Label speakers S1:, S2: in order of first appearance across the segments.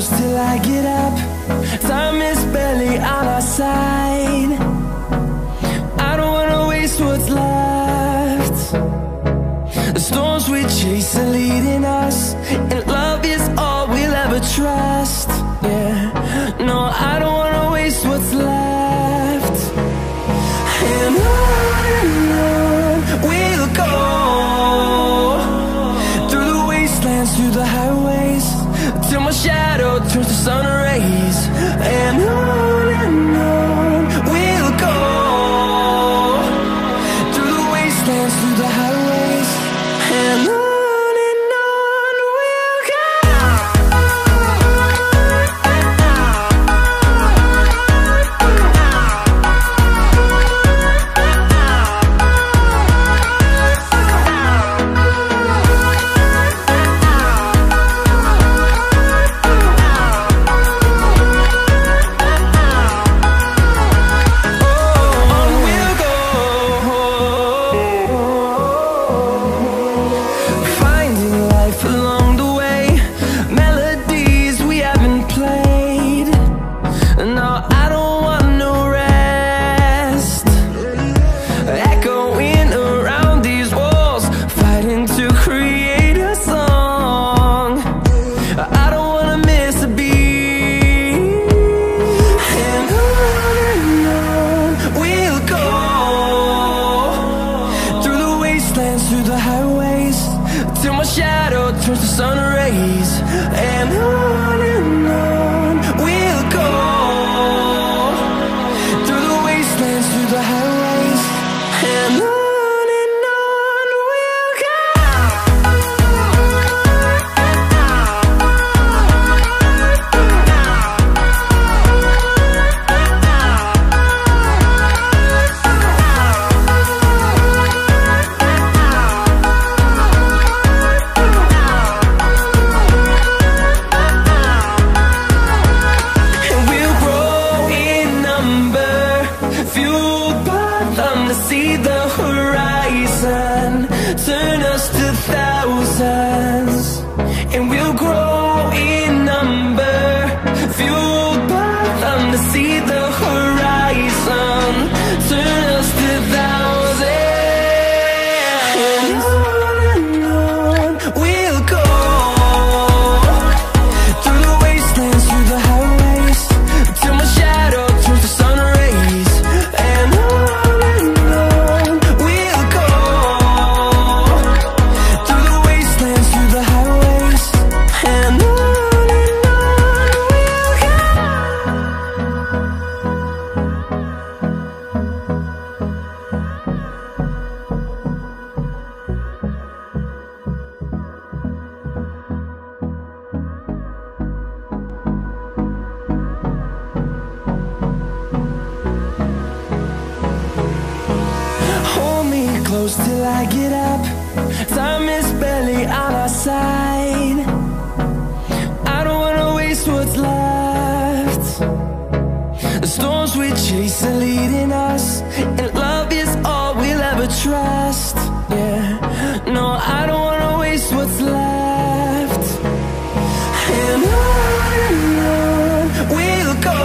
S1: close till I get up. Time is barely on our side. I don't wanna waste what's left. The storms we chase are leading us, and love is all we'll ever trust. Yeah, no, I don't wanna waste what's left. And on we'll go, through the wastelands, through the highways, till my shadow turns to sun rays. And on we'll go, through the wastelands, through the highways, and on we'll go. Through the highways, till my shadow turns to sun rays. And on we'll go, through the wastelands, through the highways, and on we'll go. See the horizon, turn us to thousands, and we'll grow in number, fueled by them. To see the horizon, turn us to thousands, and on we'll go, through the wastelands, through the highways, till my shadow turns to sun rays. And close till I get up. Time is barely on our side. I don't wanna waste what's left. The storms we chase are leading us, and love is all we'll ever trust. Yeah, no, I don't wanna waste what's left. And on we'll go,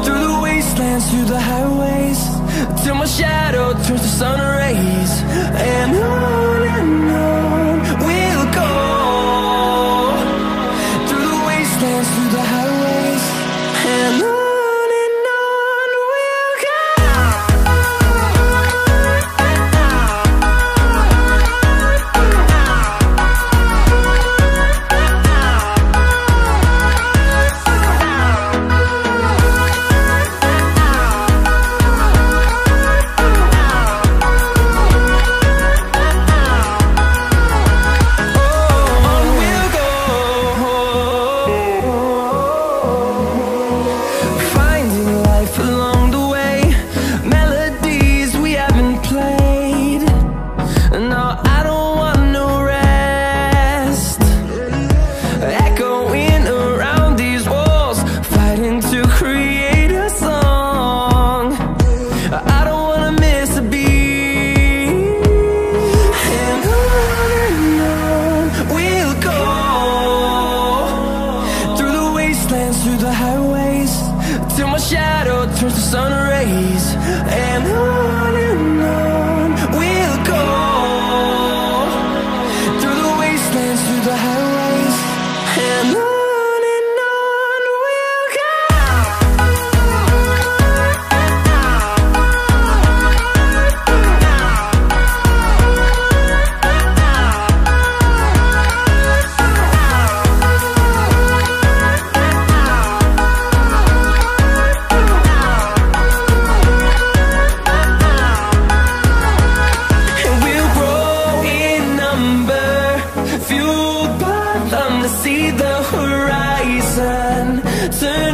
S1: through the wastelands, through the highways, till my shadow turns to sun rays. And on we'll go, through the wastelands, through the highways, and on we'll go. Our shadow turns to sun rays, and on we'll go, through the wastelands, through the highways, and on we'll go. See the horizon turn